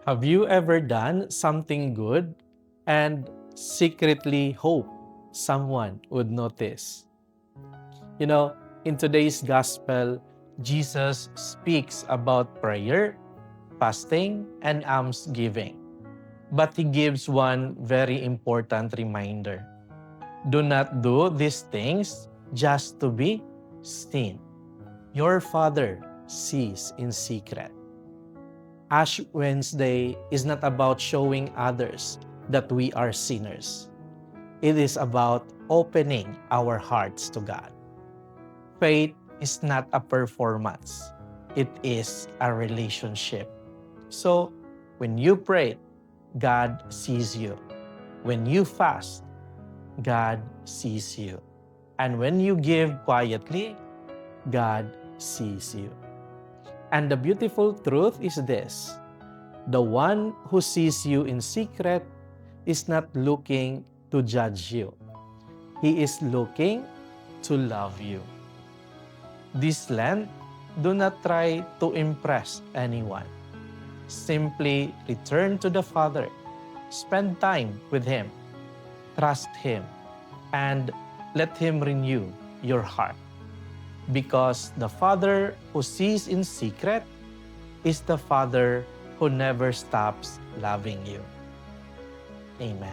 Have you ever done something good and secretly hope someone would notice? You know, in today's gospel, Jesus speaks about prayer, fasting, and almsgiving. But he gives one very important reminder. Do not do these things just to be seen. Your Father sees in secret. Ash Wednesday is not about showing others that we are sinners. It is about opening our hearts to God. Faith is not a performance, it is a relationship. So, when you pray, God sees you. When you fast, God sees you. And when you give quietly, God sees you. And the beautiful truth is this: the one who sees you in secret is not looking to judge you. He is looking to love you. This Lent, do not try to impress anyone. Simply return to the Father. Spend time with Him. Trust Him. And let Him renew your heart. Because the Father who sees in secret is the Father who never stops loving you. Amen.